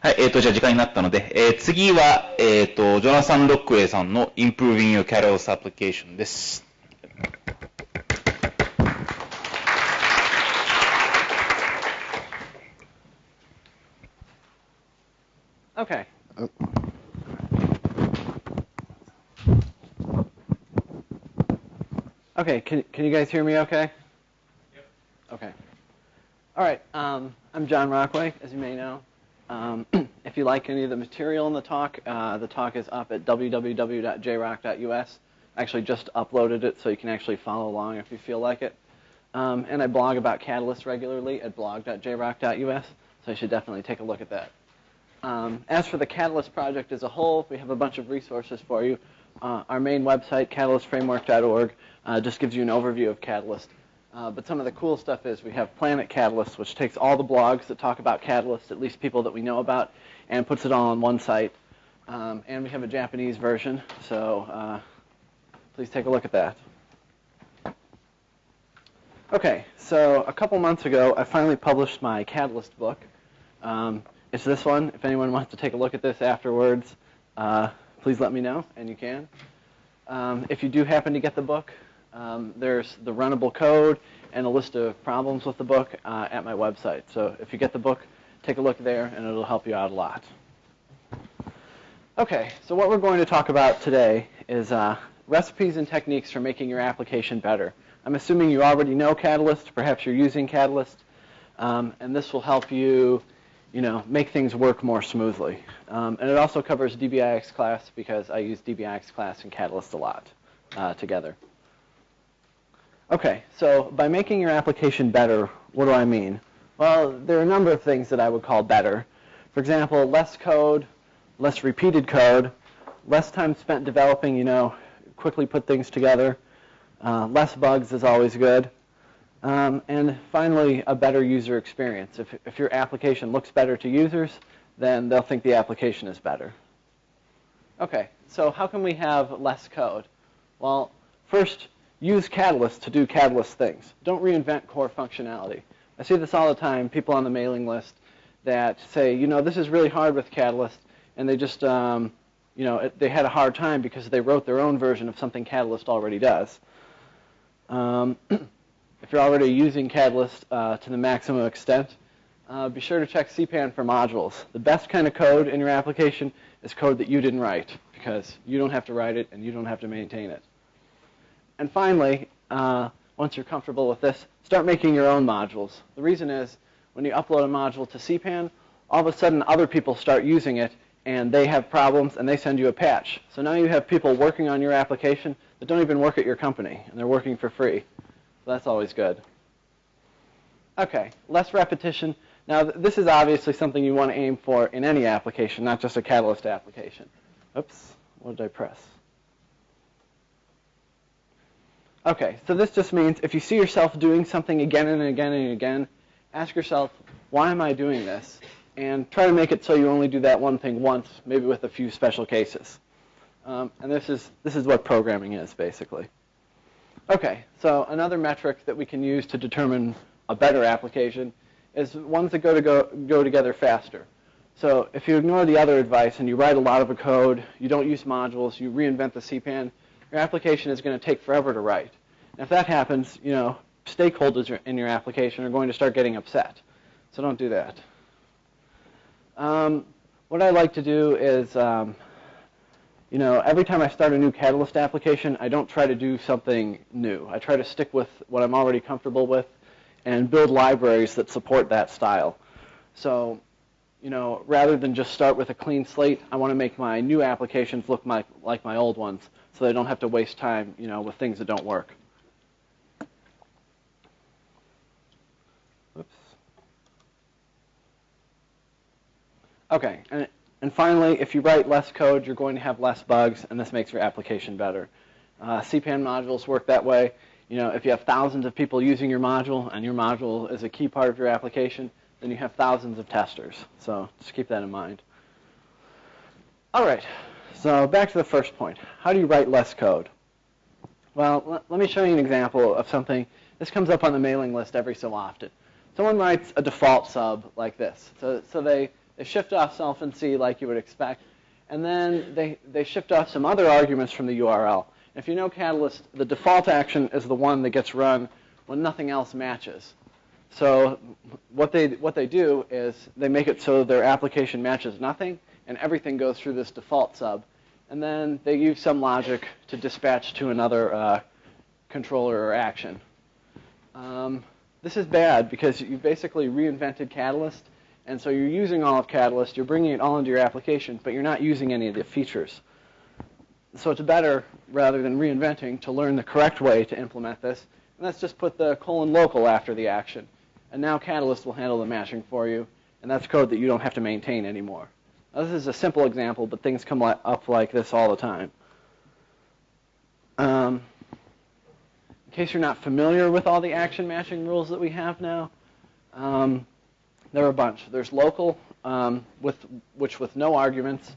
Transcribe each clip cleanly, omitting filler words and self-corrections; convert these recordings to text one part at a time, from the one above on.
はい、じゃあ時間になったので、次は、ジョナサン・ロックウェイさんの Improving Your Catalyst Application です。Okay. Okay, can you guys hear me okay? Yep. Okay. All right, I'm John Rockway, as you may know. If you like any of the material in the talk is up at www.jrock.us. I actually just uploaded it so you can actually follow along if you feel like it. And I blog about Catalyst regularly at blog.jrock.us, so you should definitely take a look at that. As for the Catalyst project as a whole, we have a bunch of resources for you. Our main website, catalystframework.org, just gives you an overview of Catalyst. But some of the cool stuff is we have Planet Catalyst, which takes all the blogs that talk about Catalyst, at least people that we know about, and puts it all on one site. And we have a Japanese version, so please take a look at that. Okay, so a couple months ago, I finally published my Catalyst book. It's this one. If anyone wants to take a look at this afterwards, please let me know, and you can. If you do happen to get the book, there's the runnable code and a list of problems with the book at my website. So if you get the book, take a look there, and it'll help you out a lot. Okay, so what we're going to talk about today is recipes and techniques for making your application better. I'm assuming you already know Catalyst. Perhaps you're using Catalyst, and this will help you, make things work more smoothly. And it also covers DBIX class because I use DBIX class and Catalyst a lot together. Okay, so by making your application better, what do I mean? Well, there are a number of things that I would call better. For example, less code, less repeated code, less time spent developing, quickly put things together, less bugs is always good, and finally, a better user experience. If your application looks better to users, then they'll think the application is better. Okay, so how can we have less code? Well, first, use Catalyst to do Catalyst things. Don't reinvent core functionality. I see this all the time, people on the mailing list that say, this is really hard with Catalyst, and they just, they had a hard time because they wrote their own version of something Catalyst already does. If you're already using Catalyst to the maximum extent, be sure to check CPAN for modules. The best kind of code in your application is code that you didn't write, because you don't have to write it and you don't have to maintain it. And finally, once you're comfortable with this, start making your own modules. The reason is, when you upload a module to CPAN, all of a sudden other people start using it, and they have problems, and they send you a patch. So now you have people working on your application that don't even work at your company, and they're working for free. So that's always good. Okay, less repetition. Now, this is obviously something you want to aim for in any application, not just a Catalyst application. Oops, what did I press? Okay, so this just means if you see yourself doing something again and again and again, ask yourself, why am I doing this? And try to make it so you only do that one thing once, maybe with a few special cases. And this is what programming is, basically. Okay, so another metric that we can use to determine a better application is ones that go together faster. So if you ignore the other advice and you write a lot of a code, you don't use modules, you reinvent the CPAN, your application is going to take forever to write. And if that happens, stakeholders in your application are going to start getting upset. So don't do that. What I like to do is, every time I start a new Catalyst application, I don't try to do something new. I try to stick with what I'm already comfortable with and build libraries that support that style. So, rather than just start with a clean slate, I want to make my new applications look like my old ones, so they don't have to waste time, with things that don't work. Oops. Okay, and finally, if you write less code, you're going to have less bugs, and this makes your application better. CPAN modules work that way. If you have thousands of people using your module, and your module is a key part of your application, then you have thousands of testers. So just keep that in mind. All right, so back to the first point. How do you write less code? Well, let me show you an example of something. This comes up on the mailing list every so often. Someone writes a default sub like this. So they They shift off self and C like you would expect, and then they shift off some other arguments from the URL. And if you know Catalyst, the default action is the one that gets run when nothing else matches. So what they do is they make it so their application matches nothing, and everything goes through this default sub. And then they use some logic to dispatch to another controller or action. This is bad because you basically reinvented Catalyst, and so you're using all of Catalyst, you're bringing it all into your application, but you're not using any of the features. So it's better, rather than reinventing, to learn the correct way to implement this, and let's just put the :local after the action. And now Catalyst will handle the matching for you, and that's code that you don't have to maintain anymore. Now, this is a simple example, but things come up like this all the time. In case you're not familiar with all the action matching rules that we have now, there are a bunch. There's local, which with no arguments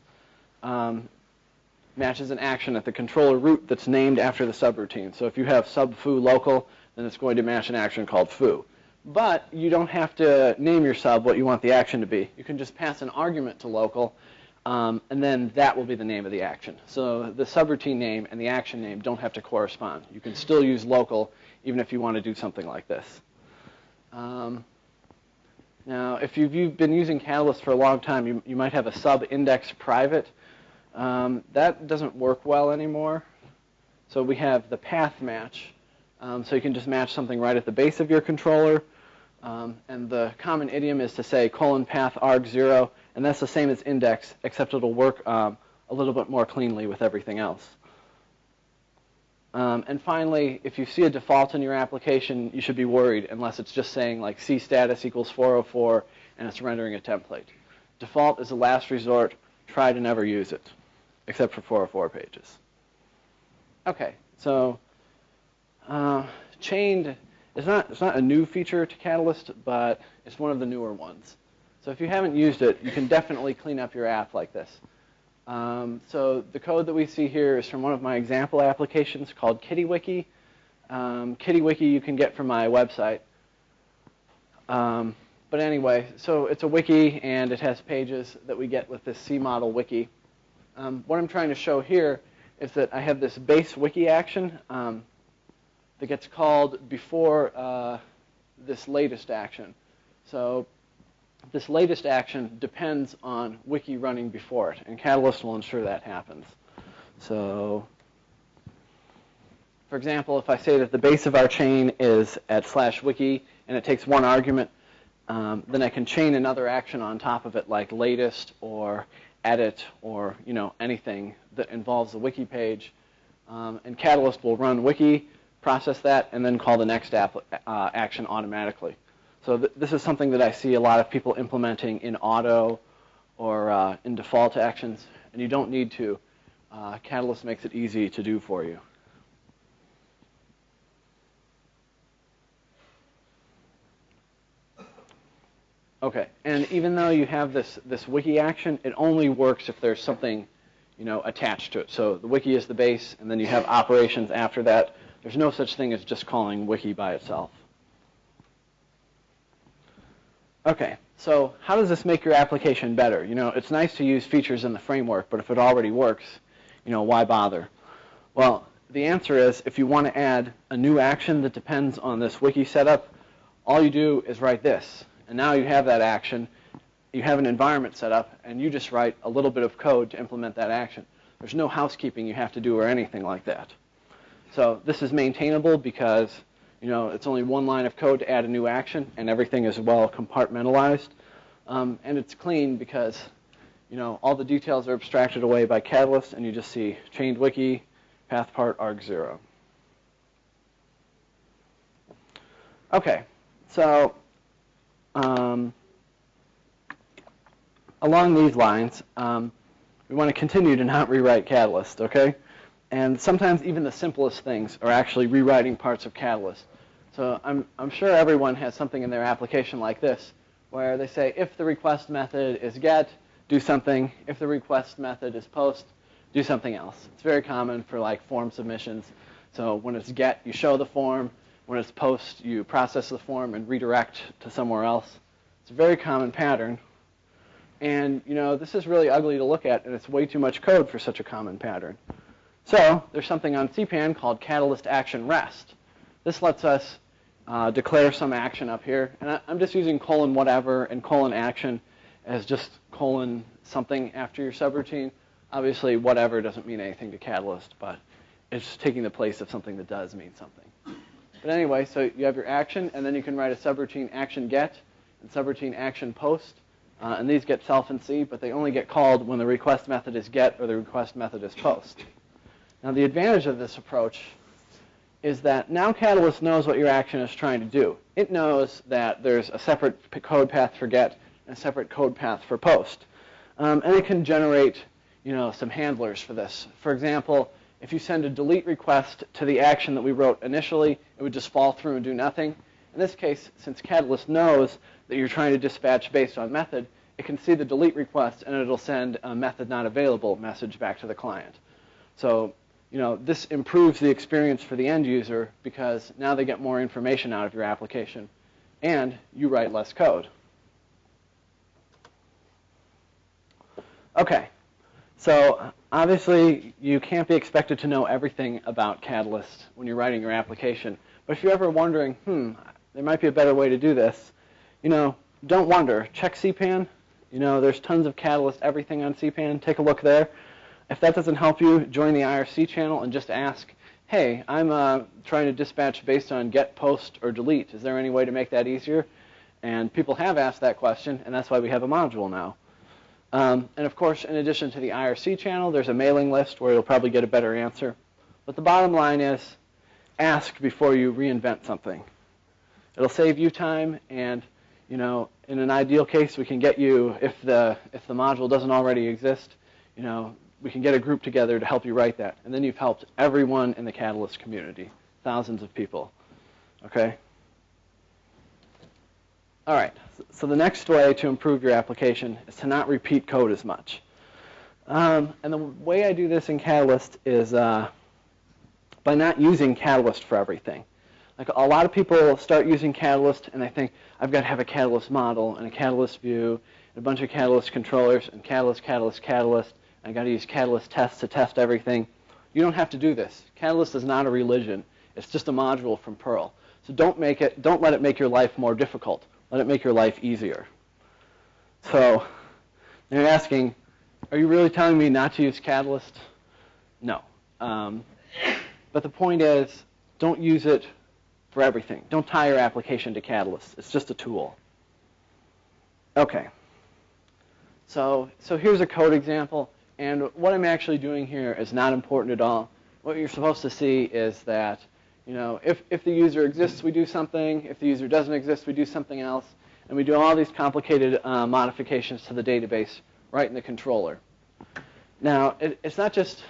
matches an action at the controller root that's named after the subroutine. So if you have sub foo local, then it's going to match an action called foo. But you don't have to name your sub what you want the action to be. You can just pass an argument to local, and then that will be the name of the action. So the subroutine name and the action name don't have to correspond. You can still use local even if you want to do something like this. Now, if you've been using Catalyst for a long time, you might have a sub-index private. That doesn't work well anymore. So we have the path match. So you can just match something right at the base of your controller. And the common idiom is to say :path arg0, and that's the same as index, except it'll work a little bit more cleanly with everything else. And finally, if you see a default in your application, you should be worried, unless it's just saying like C status equals 404, and it's rendering a template. Default is a last resort. Try to never use it, except for 404 pages. Okay, so chained it's not a new feature to Catalyst, but it's one of the newer ones. So if you haven't used it, you can definitely clean up your app like this. So the code that we see here is from one of my example applications called KittyWiki. KittyWiki you can get from my website. But anyway, so it's a wiki, and it has pages that we get with this C-model wiki. What I'm trying to show here is that I have this base wiki action that gets called before this latest action. So this latest action depends on wiki running before it, and Catalyst will ensure that happens. So, for example, if I say that the base of our chain is at /wiki and it takes one argument, then I can chain another action on top of it, like latest or edit or anything that involves the wiki page, and Catalyst will run wiki, process that, and then call the next action automatically. So this is something that I see a lot of people implementing in auto or in default actions, and you don't need to. Catalyst makes it easy to do for you. Okay, and even though you have this wiki action, it only works if there's something attached to it. So the wiki is the base, and then you have operations after that. There's no such thing as just calling wiki by itself. Okay, so how does this make your application better? It's nice to use features in the framework, but if it already works, why bother? Well, the answer is if you want to add a new action that depends on this wiki setup, all you do is write this. And now you have that action, you have an environment set up, and you just write a little bit of code to implement that action. There's no housekeeping you have to do or anything like that. So this is maintainable because it's only one line of code to add a new action, and everything is well compartmentalized. And it's clean because all the details are abstracted away by Catalyst, and you just see chained wiki, path part arg0. Okay, so along these lines, we want to continue to not rewrite Catalyst, okay? And sometimes even the simplest things are actually rewriting parts of Catalyst. So I'm sure everyone has something in their application like this, where they say, if the request method is get, do something. If the request method is post, do something else. It's very common for like form submissions. So when it's get, you show the form. When it's post, you process the form and redirect to somewhere else. It's a very common pattern. And this is really ugly to look at, and it's way too much code for such a common pattern. So there's something on CPAN called catalyst action rest. This lets us declare some action up here. And I'm just using colon whatever and colon action as just colon something after your subroutine. Obviously, whatever doesn't mean anything to Catalyst, but it's taking the place of something that does mean something. But anyway, so you have your action, and then you can write a subroutine action get and subroutine action post. And these get self and C, but they only get called when the request method is get or the request method is post. Now, the advantage of this approach is that now Catalyst knows what your action is trying to do. It knows that there's a separate code path for get and a separate code path for post. And it can generate some handlers for this. For example, if you send a delete request to the action that we wrote initially, it would just fall through and do nothing. In this case, since Catalyst knows that you're trying to dispatch based on method, it can see the delete request and it'll send a method not available message back to the client. So, this improves the experience for the end user because now they get more information out of your application and you write less code. Okay. So obviously, you can't be expected to know everything about Catalyst when you're writing your application. But if you're ever wondering, there might be a better way to do this, don't wonder. Check CPAN. There's tons of Catalyst everything on CPAN. Take a look there. If that doesn't help you, join the IRC channel and just ask, hey, I'm trying to dispatch based on get, post, or delete. Is there any way to make that easier? And people have asked that question, and that's why we have a module now. And of course, in addition to the IRC channel, there's a mailing list where you'll probably get a better answer. But the bottom line is, ask before you reinvent something. It'll save you time, and in an ideal case, we can get you, if the module doesn't already exist, we can get a group together to help you write that. And then you've helped everyone in the Catalyst community, thousands of people. Okay? All right, so the next way to improve your application is to not repeat code as much. And the way I do this in Catalyst is by not using Catalyst for everything. Like a lot of people start using Catalyst and they think, I've got to have a Catalyst model and a Catalyst view and a bunch of Catalyst controllers and Catalyst, Catalyst, Catalyst. And I've got to use Catalyst tests to test everything. You don't have to do this. Catalyst is not a religion. It's just a module from Perl. So don't let it make your life more difficult. Let it make your life easier. So you're asking, are you really telling me not to use Catalyst? No. But the point is, don't use it for everything. Don't tie your application to Catalyst. It's just a tool. Okay. So here's a code example. And what I'm actually doing here is not important at all. What you're supposed to see is that if the user exists, we do something. If the user doesn't exist, we do something else. And we do all these complicated modifications to the database right in the controller. Now, it's not just,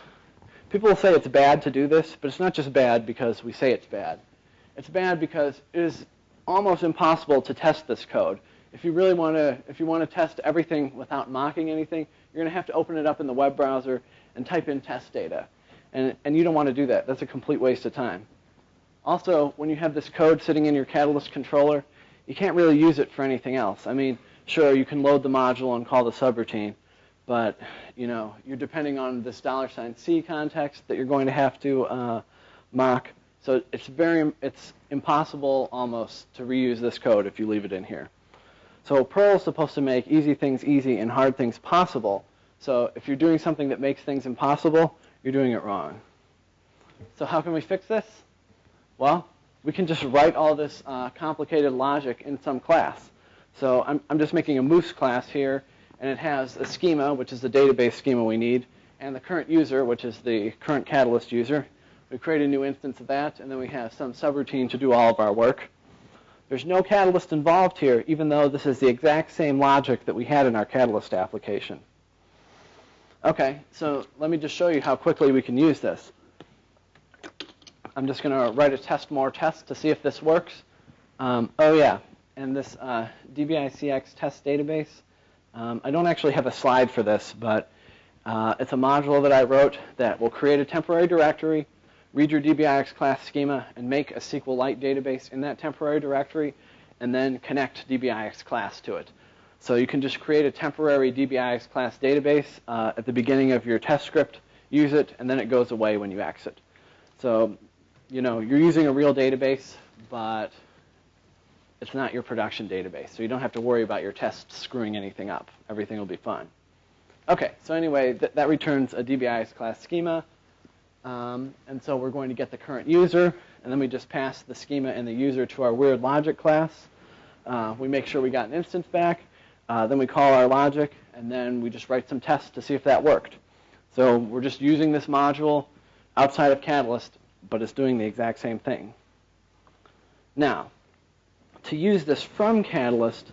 people will say it's bad to do this, but it's not just bad because we say it's bad. It's bad because it is almost impossible to test this code. If you want to test everything without mocking anything, you're going to have to open it up in the web browser and type in test data. And you don't want to do that. That's a complete waste of time. Also, when you have this code sitting in your Catalyst controller, you can't really use it for anything else. I mean, sure, you can load the module and call the subroutine, but you're depending on this $C context that you're going to have to mock. So it's impossible almost to reuse this code if you leave it in here. So Perl is supposed to make easy things easy and hard things possible. So if you're doing something that makes things impossible, you're doing it wrong. So how can we fix this? Well, we can just write all this complicated logic in some class. So I'm just making a Moose class here, and it has a schema, which is the database schema we need, and the current user, which is the current Catalyst user. We create a new instance of that, and then we have some subroutine to do all of our work. There's no Catalyst involved here, even though this is the exact same logic that we had in our Catalyst application. Okay, so let me just show you how quickly we can use this. I'm just going to write a test more test to see if this works. Oh yeah, and this DBICX test database, I don't actually have a slide for this, but it's a module that I wrote that will create a temporary directory, read your DBIX class schema, and make a SQLite database in that temporary directory, and then connect DBIX class to it. So you can just create a temporary DBIX class database at the beginning of your test script, use it, and then it goes away when you exit. So, you're using a real database, but it's not your production database. So you don't have to worry about your tests screwing anything up. Everything will be fine. Okay, so anyway, that returns a DBIX class schema. And so we're going to get the current user, and then we just pass the schema and the user to our weird logic class. We make sure we got an instance back. Then we call our logic, and then we just write some tests to see if that worked. So we're just using this module outside of Catalyst, but it's doing the exact same thing. Now, to use this from Catalyst,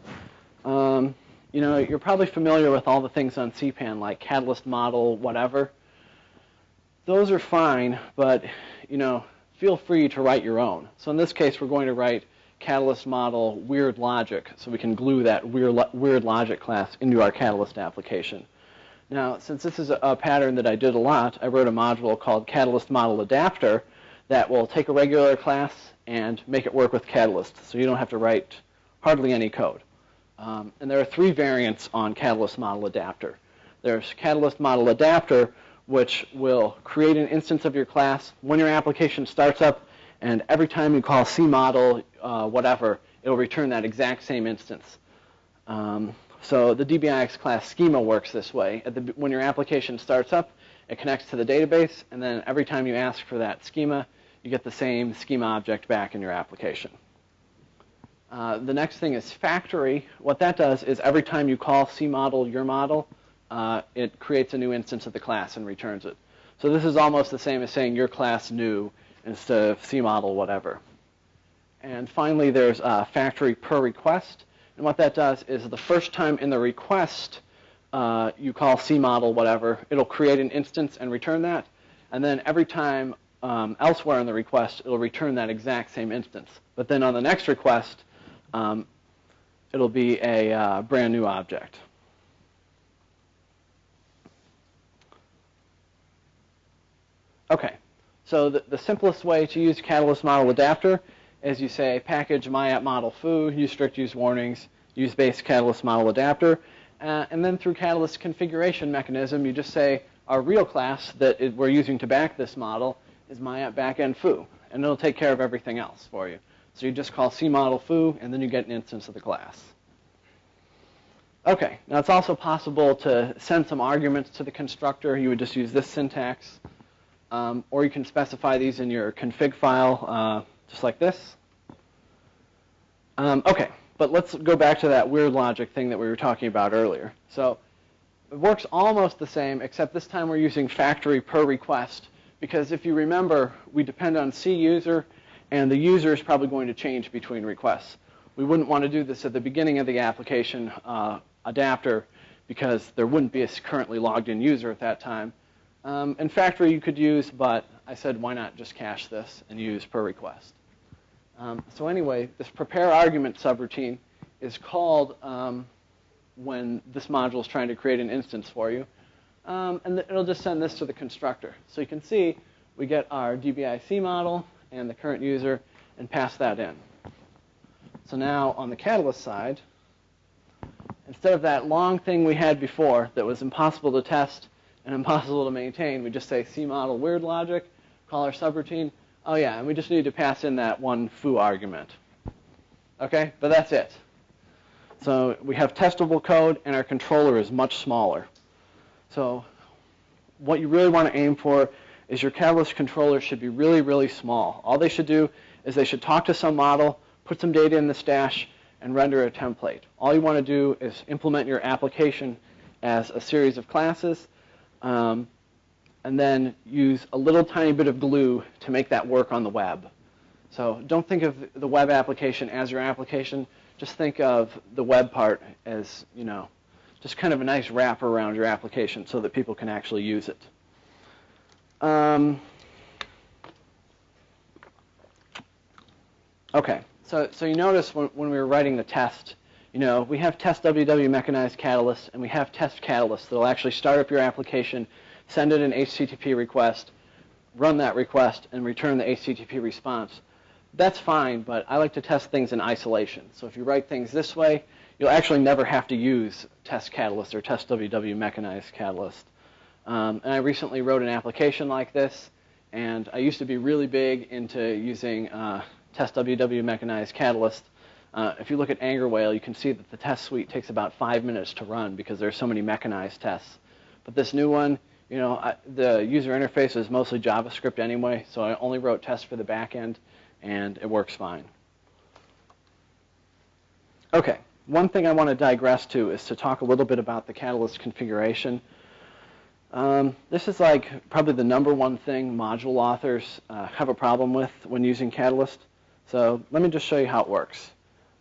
you're probably familiar with all the things on CPAN, like Catalyst model, whatever. Those are fine, but, feel free to write your own. So in this case, we're going to write Catalyst model weird logic, so we can glue that weird logic class into our Catalyst application. Now, since this is a pattern that I did a lot, I wrote a module called Catalyst model adapter that will take a regular class and make it work with Catalyst, so you don't have to write hardly any code. And there are 3 variants on Catalyst model adapter. There's Catalyst model adapter, which will create an instance of your class when your application starts up, and every time you call cmodel, whatever, it'll return that exact same instance. So the DBIX class schema works this way. When your application starts up, it connects to the database, and then every time you ask for that schema, you get the same schema object back in your application. The next thing is factory. What that does is every time you call cmodel your model, it creates a new instance of the class and returns it. So this is almost the same as saying your class new instead of cmodel whatever. And finally, there's factory per request. And what that does is the first time in the request you call cmodel whatever, it'll create an instance and return that. And then every time elsewhere in the request, it'll return that exact same instance. But then on the next request, it'll be a brand new object. Okay, so the simplest way to use Catalyst model adapter is you say package myapp model foo, use strict use warnings, use base Catalyst model adapter, and then through Catalyst configuration mechanism, you just say our real class that we're using to back this model is myapp backend foo, and it'll take care of everything else for you. So you just call cmodel foo, and then you get an instance of the class. Okay, now it's also possible to send some arguments to the constructor. You would just use this syntax. Or you can specify these in your config file, just like this. Okay, but let's go back to that weird logic thing that we were talking about earlier. So it works almost the same, except this time we're using factory per request, because if you remember, we depend on cuser, and the user is probably going to change between requests. We wouldn't want to do this at the beginning of the application adapter, because there wouldn't be a currently logged in user at that time. And factory you could use, but I said why not just cache this and use per request. So anyway, this prepare argument subroutine is called when this module is trying to create an instance for you. And it'll just send this to the constructor. So you can see we get our DBIC model and the current user and pass that in. So now on the Catalyst side, instead of that long thing we had before that was impossible to test and impossible to maintain, we just say cmodel weird logic, call our subroutine. Oh yeah, and we just need to pass in that one foo argument. Okay, but that's it. So we have testable code, and our controller is much smaller. So what you really want to aim for is your Catalyst controller should be really, really small. All they should do is they should talk to some model, put some data in the stash, and render a template. All you want to do is implement your application as a series of classes, and then use a little tiny bit of glue to make that work on the web. So don't think of the web application as your application. Just think of the web part as, just kind of a nice wrapper around your application so that people can actually use it. Okay, so you notice when we were writing the test, we have test www mechanized catalyst, and we have test catalyst that will actually start up your application, send it an HTTP request, run that request, and return the HTTP response. That's fine, but I like to test things in isolation. So if you write things this way, you'll actually never have to use test catalyst or test WW mechanized catalyst. And I recently wrote an application like this, and I used to be really big into using test WW mechanized catalyst. If you look at Anger Whale, you can see that the test suite takes about 5 minutes to run because there's so many mechanized tests. But this new one, the user interface is mostly JavaScript anyway, so I only wrote tests for the back end, and it works fine. Okay, one thing I want to digress to is to talk a little bit about the Catalyst configuration. This is like probably the #1 thing module authors have a problem with when using Catalyst. So let me just show you how it works.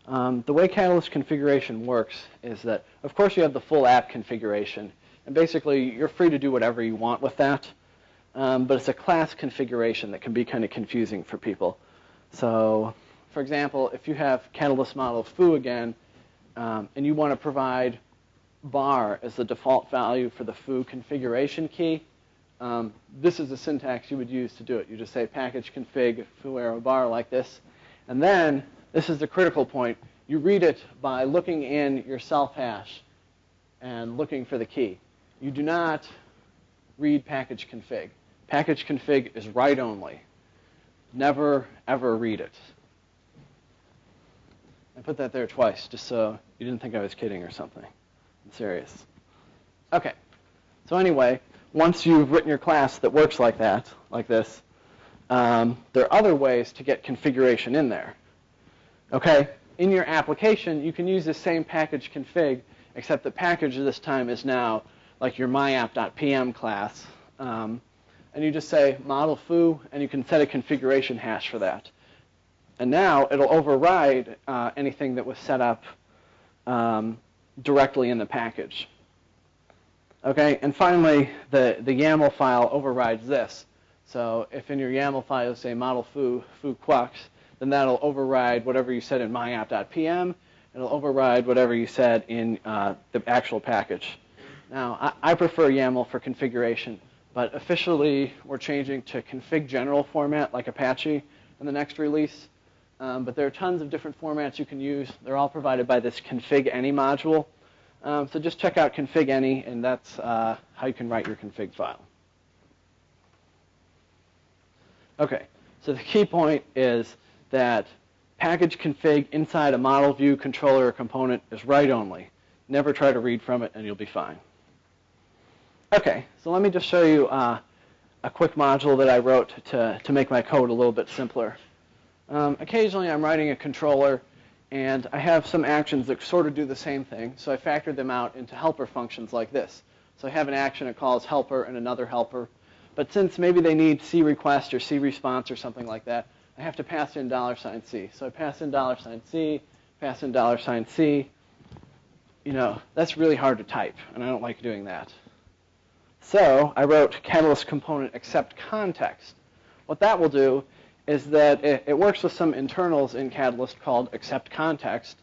The way Catalyst configuration works is that, of course, you have the full app configuration. And basically, you're free to do whatever you want with that. But it's a class configuration that can be kind of confusing for people. So, for example, if you have Catalyst model foo again, and you want to provide bar as the default value for the foo configuration key, this is the syntax you would use to do it. You just say package config foo arrow bar like this. And then, this is the critical point, you read it by looking in your self hash and looking for the key. You do not read package config. Package config is write only. Never, ever read it. I put that there twice, just so you didn't think I was kidding or something. I'm serious. Okay. So anyway, once you've written your class that works like that, like this, there are other ways to get configuration in there. Okay? In your application, you can use the same package config, except the package this time is now like your myapp.pm class. And you just say model foo, and you can set a configuration hash for that. And now it'll override anything that was set up directly in the package. Okay, and finally, the YAML file overrides this. So if in your YAML file you say model foo quux, then that'll override whatever you said in myapp.pm. It'll override whatever you said in the actual package. Now, I prefer YAML for configuration, but officially we're changing to config general format like Apache in the next release. But there are tons of different formats you can use. They're all provided by this config any module. So just check out config any, and that's how you can write your config file. Okay, so the key point is that package config inside a model view controller or component is write only. Never try to read from it, and you'll be fine. Okay, so let me just show you a quick module that I wrote to make my code a little bit simpler. Occasionally I'm writing a controller, and I have some actions that sort of do the same thing, so I factored them out into helper functions like this. So I have an action that calls helper and another helper, but since maybe they need C request or C response or something like that, I have to pass in $C. So I pass in $C, pass in $C. That's really hard to type, and I don't like doing that. So I wrote Catalyst component accept context. What that will do is that it works with some internals in Catalyst called accept context,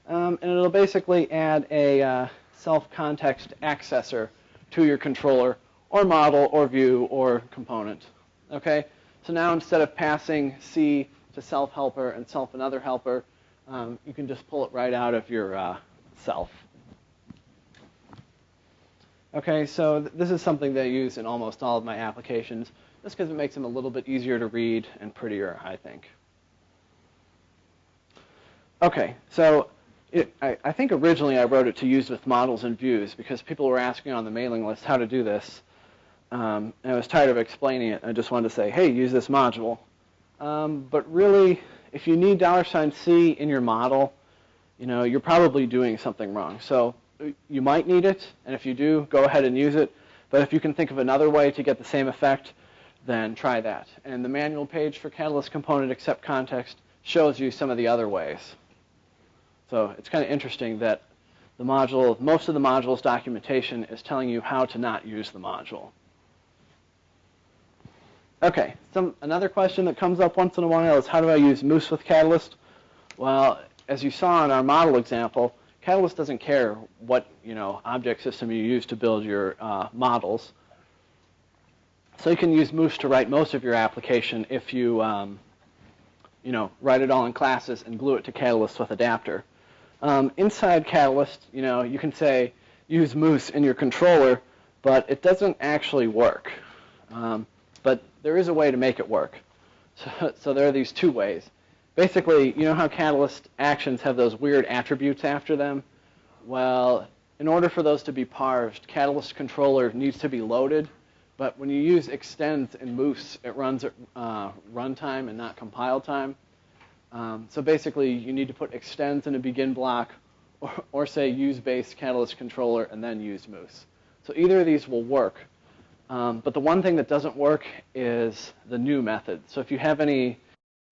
and it'll basically add a self-context accessor to your controller or model or view or component. Okay? So now instead of passing C to self helper and self another helper, you can just pull it right out of your self. Okay, so this is something that I use in almost all of my applications, just because it makes them a little bit easier to read and prettier, I think. Okay, so I think originally I wrote it to use with models and views because people were asking on the mailing list how to do this. And I was tired of explaining it. I just wanted to say, hey, use this module. But really, if you need $C in your model, you're probably doing something wrong. So you might need it, and if you do, go ahead and use it. But if you can think of another way to get the same effect, then try that. And the manual page for Catalyst component accept context shows you some of the other ways. So it's kind of interesting that most of the module's documentation is telling you how to not use the module. Okay, another question that comes up once in a while is how do I use Moose with Catalyst? Well, as you saw in our model example, Catalyst doesn't care what object system you use to build your models. So you can use Moose to write most of your application if you write it all in classes and glue it to Catalyst with adapter. Inside Catalyst, you can say use Moose in your controller, but it doesn't actually work. But there is a way to make it work. So there are these two ways. Basically, you know how Catalyst actions have those weird attributes after them? Well, in order for those to be parsed, Catalyst controller needs to be loaded. But when you use extends in Moose, it runs at runtime and not compile time. So basically, you need to put extends in a begin block, or say use base Catalyst controller and then use Moose. So either of these will work. But the one thing that doesn't work is the new method. So if you have any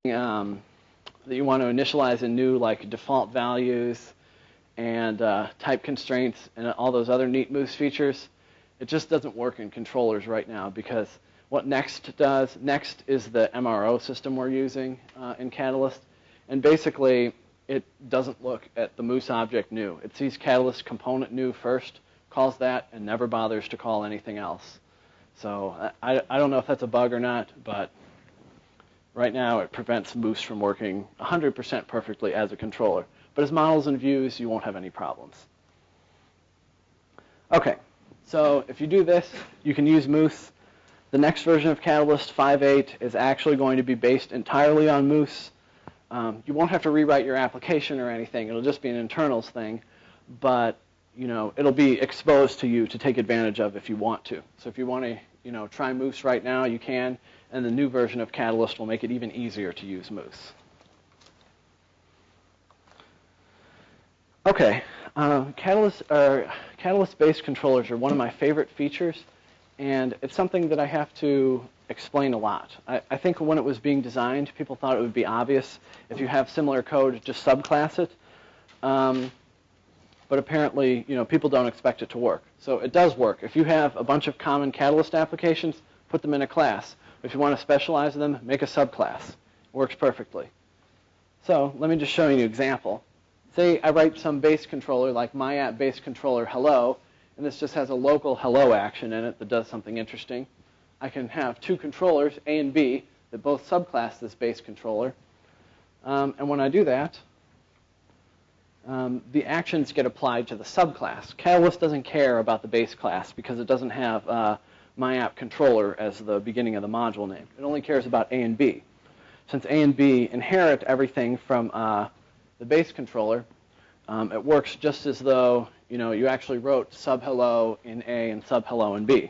that you want to initialize in new, like default values and type constraints and all those other neat Moose features, it just doesn't work in controllers right now, because what Next does, Next is the MRO system we're using in Catalyst, and basically it doesn't look at the Moose object new. It sees Catalyst component new first, calls that, and never bothers to call anything else. So I don't know if that's a bug or not, but right now it prevents Moose from working 100% perfectly as a controller. But as models and views, you won't have any problems. Okay, so if you do this, you can use Moose. The next version of Catalyst 5.8 is actually going to be based entirely on Moose. You won't have to rewrite your application or anything. It'll just be an internals thing, but it'll be exposed to you to take advantage of if you want to. So if you want to try Moose right now, you can, and the new version of Catalyst will make it even easier to use Moose. Okay, Catalyst-based controllers are one of my favorite features, and it's something that I have to explain a lot. I think when it was being designed, people thought it would be obvious. If you have similar code, just subclass it. But apparently, people don't expect it to work. So it does work. If you have a bunch of common Catalyst applications, put them in a class. If you want to specialize them, make a subclass. It works perfectly. So let me just show you an example. Say I write some base controller, like my app base controller hello, and this just has a local hello action in it that does something interesting. I can have two controllers, A and B, that both subclass this base controller. And when I do that, the actions get applied to the subclass. Catalyst doesn't care about the base class because it doesn't have my app controller as the beginning of the module name. It only cares about A and B. Since A and B inherit everything from the base controller, it works just as though you actually wrote sub-hello in A and sub-hello in B.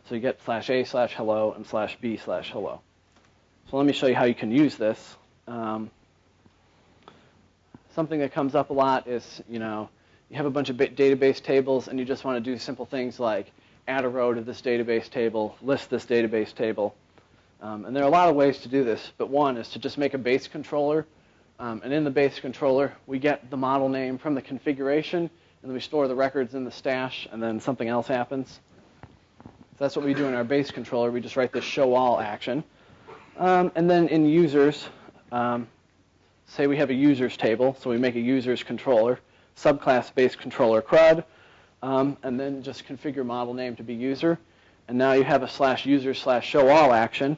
So you get /A/hello and /B/hello. So let me show you how you can use this. Something that comes up a lot is, you have a bunch of database tables and you just want to do simple things like add a row to this database table, list this database table. And there are a lot of ways to do this, but one is to just make a base controller. And in the base controller, we get the model name from the configuration, and then we store the records in the stash, and then something else happens. So that's what we do in our base controller. We just write this show all action. And then in users, say we have a users table, so we make a users controller, subclass base controller CRUD, and then just configure model name to be user. And now you have a /user/show all action.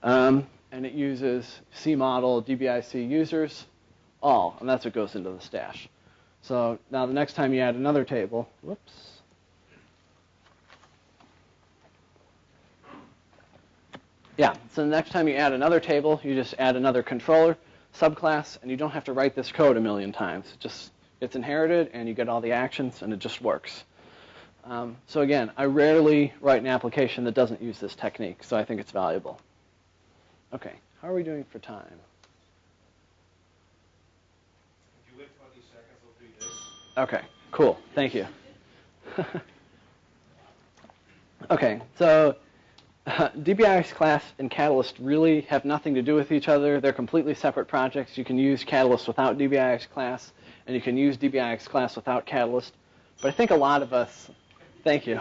And it uses cmodel DBIC users all, and that's what goes into the stash. So now the next time you add another table, whoops. Yeah, so the next time you add another table, you just add another controller, subclass, and you don't have to write this code a million times. It's inherited, and you get all the actions, and it just works. So again, I rarely write an application that doesn't use this technique, so I think it's valuable. Okay, how are we doing for time? If you wait 20 seconds, we'll do this. Okay, cool. Thank you. Okay, so DBIX class and Catalyst really have nothing to do with each other. They're completely separate projects. You can use Catalyst without DBIX class, and you can use DBIX class without Catalyst. But I think a lot of us, thank you,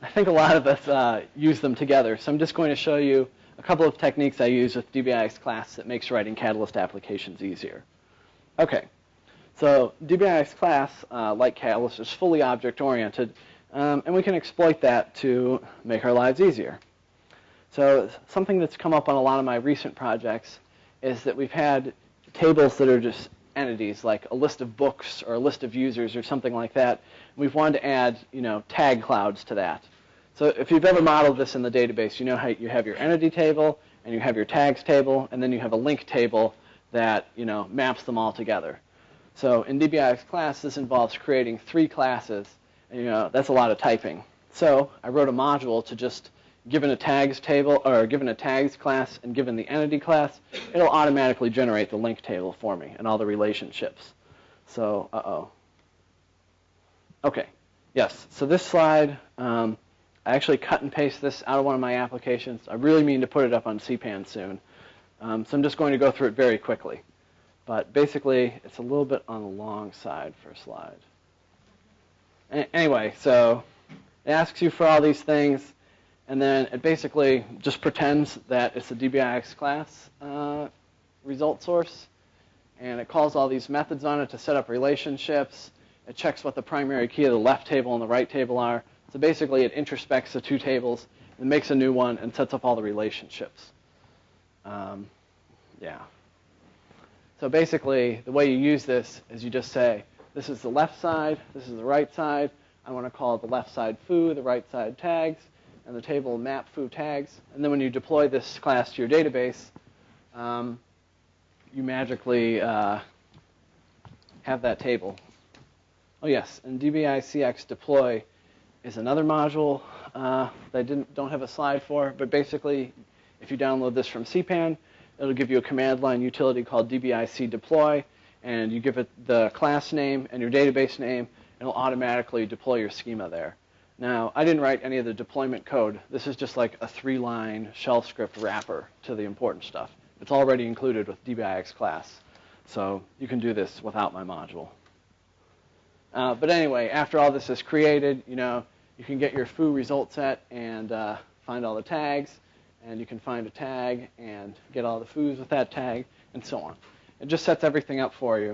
I think a lot of us use them together. So I'm just going to show you a couple of techniques I use with DBIX class that makes writing Catalyst applications easier. Okay, so DBIX class, like Catalyst, is fully object-oriented, and we can exploit that to make our lives easier. So something that's come up on a lot of my recent projects is that we've had tables that are just entities, like a list of books or a list of users or something like that. We've wanted to add, tag clouds to that. So if you've ever modeled this in the database, you know how you have your entity table and you have your tags table, and then you have a link table that maps them all together. So in DBIX class, this involves creating 3 classes, and that's a lot of typing. So I wrote a module to just, given a tags table, or given a tags class and given the entity class, it'll automatically generate the link table for me and all the relationships. So, okay, yes. So this slide, I actually cut and paste this out of one of my applications. I really mean to put it up on CPAN soon. So I'm just going to go through it very quickly. But basically, it's a little bit on the long side for a slide. Anyway, so it asks you for all these things, and then it basically just pretends that it's a DBIX class result source, and it calls all these methods on it to set up relationships. It checks what the primary key of the left table and the right table are. So basically, it introspects the 2 tables and makes a new one and sets up all the relationships. Yeah. So basically, the way you use this is you just say, this is the left side, this is the right side. I want to call the left side foo, the right side tags, and the table will map foo tags. And then when you deploy this class to your database, you magically have that table. Oh yes, and DBICX deploy is another module that I don't have a slide for, but basically, if you download this from CPAN, it'll give you a command line utility called DBIC deploy, and you give it the class name and your database name, and it'll automatically deploy your schema there. Now, I didn't write any of the deployment code. This is just like a 3-line shell script wrapper to the important stuff. It's already included with DBIX class, so you can do this without my module. But anyway, after all this is created, you can get your foo result set and find all the tags, and you can find a tag and get all the foos with that tag, and so on. It just sets everything up for you.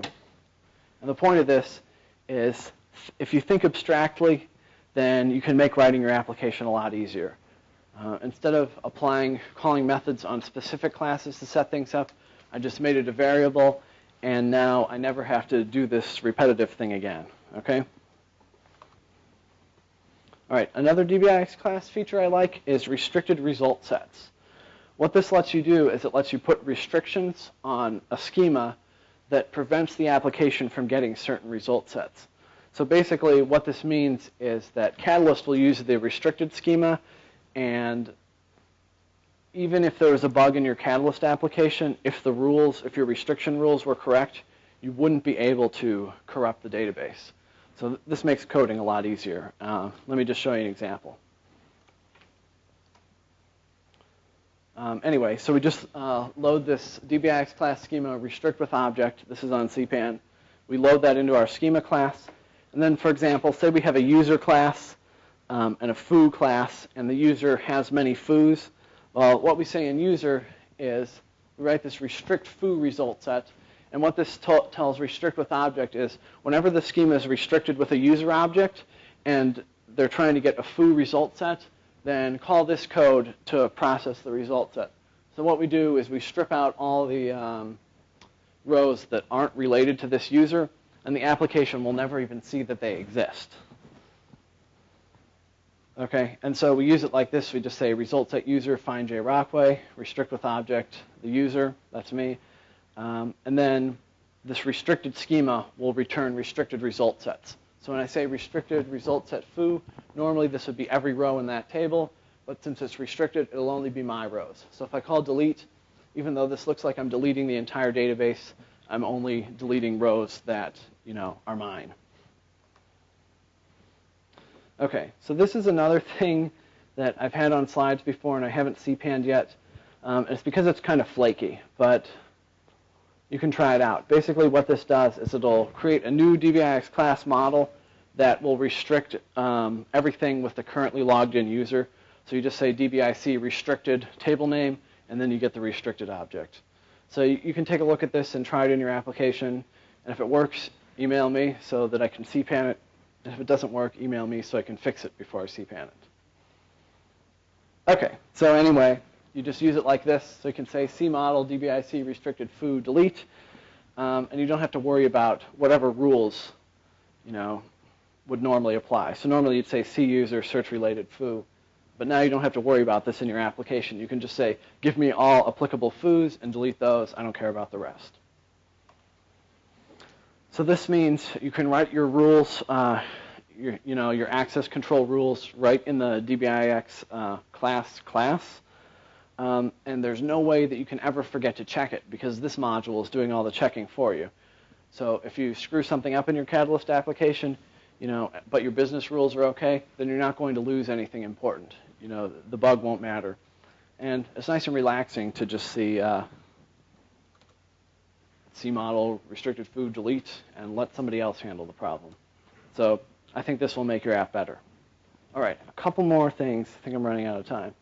And the point of this is, if you think abstractly, then you can make writing your application a lot easier. Instead of calling methods on specific classes to set things up, I just made it a variable, and now I never have to do this repetitive thing again. Okay? All right, another DBIX class feature I like is restricted result sets. What this lets you do is it lets you put restrictions on a schema that prevents the application from getting certain result sets. So basically what this means is that Catalyst will use the restricted schema, and even if there was a bug in your Catalyst application, if your restriction rules were correct, you wouldn't be able to corrupt the database. So this makes coding a lot easier. Let me just show you an example. Anyway, so we just load this DBIX class schema restrict with object. This is on CPAN. We load that into our schema class. And then, for example, say we have a user class and a foo class, and the user has many foos. Well, what we say in user is we write this restrict foo result set. And what this tells restrict with object is whenever the schema is restricted with a user object and they're trying to get a foo result set, then call this code to process the result set. So what we do is we strip out all the rows that aren't related to this user, and the application will never even see that they exist. Okay, and so we use it like this. We just say result set user find J Rockway, restrict with object the user, that's me. And then this restricted schema will return restricted result sets. So when I say restricted result set foo, normally this would be every row in that table, but since it's restricted, it'll only be my rows. So if I call delete, even though this looks like I'm deleting the entire database, I'm only deleting rows that, are mine. Okay, so this is another thing that I've had on slides before and I haven't CPAN'd yet. It's because it's kind of flaky, but you can try it out. Basically what this does is it'll create a new DBIX class model that will restrict everything with the currently logged in user. So you just say DBIC restricted table name, and then you get the restricted object. So you can take a look at this and try it in your application. And if it works, email me so that I can CPAN it. And if it doesn't work, email me so I can fix it before I CPAN it. Okay, so anyway, you just use it like this. So you can say cmodel DBIC restricted foo delete. and you don't have to worry about whatever rules, would normally apply. So normally you'd say C user search related foo, but now you don't have to worry about this in your application. You can just say, give me all applicable foos and delete those. I don't care about the rest. So this means you can write your rules, your access control rules right in the DBIX class. And there's no way that you can ever forget to check it because this module is doing all the checking for you. So if you screw something up in your Catalyst application, but your business rules are okay, then you're not going to lose anything important. The bug won't matter. And it's nice and relaxing to just see model, restricted food, delete, and let somebody else handle the problem. So I think this will make your app better. All right, a couple more things. I think I'm running out of time.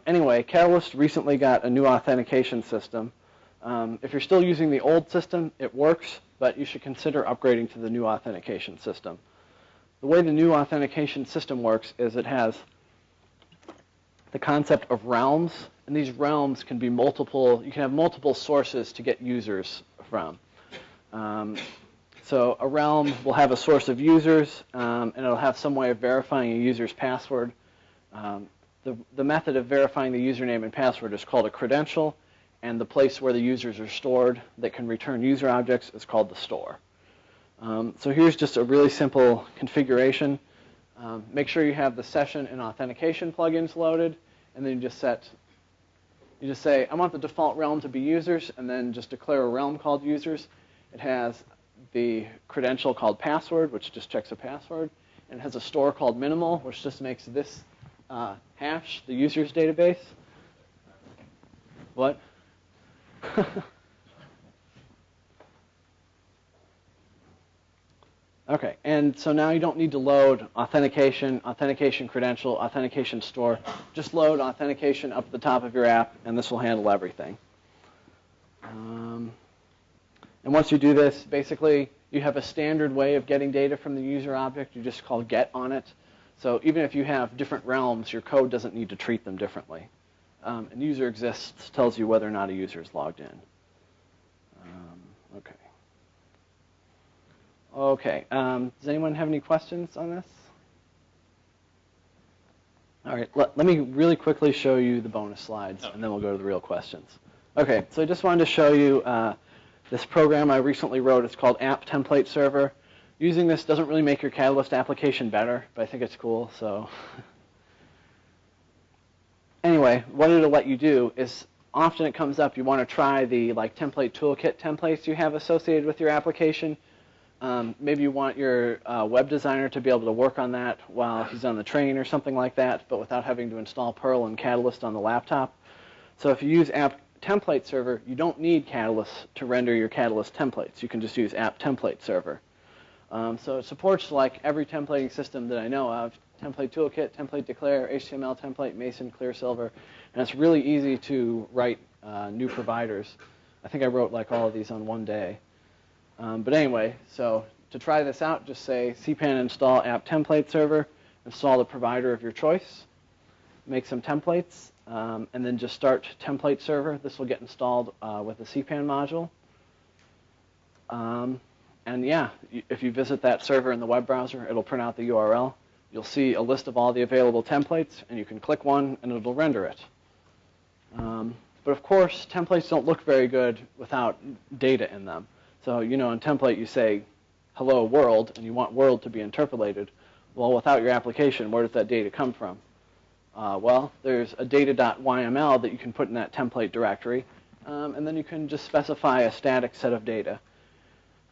Anyway, Catalyst recently got a new authentication system. If you're still using the old system, it works, but you should consider upgrading to the new authentication system. The way the new authentication system works is it has the concept of realms, and these realms can be multiple. You can have multiple sources to get users from. So a realm will have a source of users, and it'll have some way of verifying a user's password. The method of verifying the username and password is called a credential, and the place where the users are stored that can return user objects is called the store. So here's just a really simple configuration. Make sure you have the session and authentication plugins loaded, and then you just say, I want the default realm to be users, and then just declare a realm called users. It has the credential called password, which just checks a password, and it has a store called minimal, which just makes this hash the user's database. What? Okay, and so now you don't need to load authentication credential, authentication store. Just load authentication up at the top of your app, and this will handle everything. And once you do this, basically, you have a standard way of getting data from the user object. You just call get on it. So even if you have different realms, your code doesn't need to treat them differently. And user exists tells you whether or not a user is logged in. Okay. Okay. Does anyone have any questions on this? All right. Let me really quickly show you the bonus slides, and then we'll go to the real questions. Okay. So I just wanted to show you this program I recently wrote. It's called App Template Server. Using this doesn't really make your Catalyst application better, but I think it's cool. So anyway, what it'll let you do is often it comes up you want to try the template toolkit templates you have associated with your application. Maybe you want your web designer to be able to work on that while he's on the train or something like that, but without having to install Perl and Catalyst on the laptop. So if you use App Template Server, you don't need Catalyst to render your Catalyst templates. You can just use App Template Server. So it supports every templating system that I know of: Template Toolkit, Template Declare, HTML Template, Mason, ClearSilver, and it's really easy to write new providers. I think I wrote all of these on one day. But anyway, so to try this out, just say cpan install App Template Server, install the provider of your choice, make some templates, and then just start Template Server. This will get installed with the cpan module. And yeah, if you visit that server in the web browser, it'll print out the URL. You'll see a list of all the available templates, and you can click one, and it'll render it. But of course, templates don't look very good without data in them. So, in template you say, hello world, and you want world to be interpolated. Well, without your application, where does that data come from? Well, there's a data.yml that you can put in that template directory, and then you can just specify a static set of data.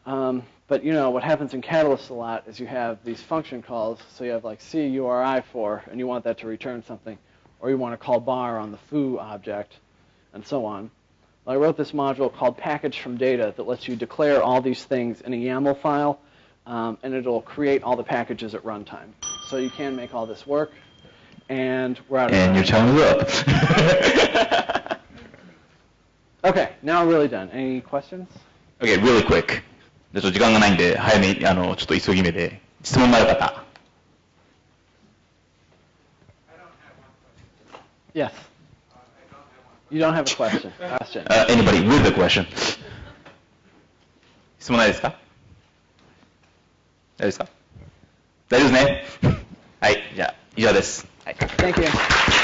But what happens in Catalyst a lot is you have these function calls. So you have CURI for, and you want that to return something, or you want to call bar on the foo object, and so on. Well, I wrote this module called package from data that lets you declare all these things in a YAML file, and it'll create all the packages at runtime. So you can make all this work, and we're out of time. And your time is up. Okay, now we're really done. Any questions? Okay, really quick. じゃあ時間がないんで、早めに、ちょっと急ぎ目で、質問のある方。Yes. You don't have a question. Anybody with a question? 質問ないですか？大丈夫ですか？大丈夫ですね。はい、じゃあ、以上です。はい。Thank you.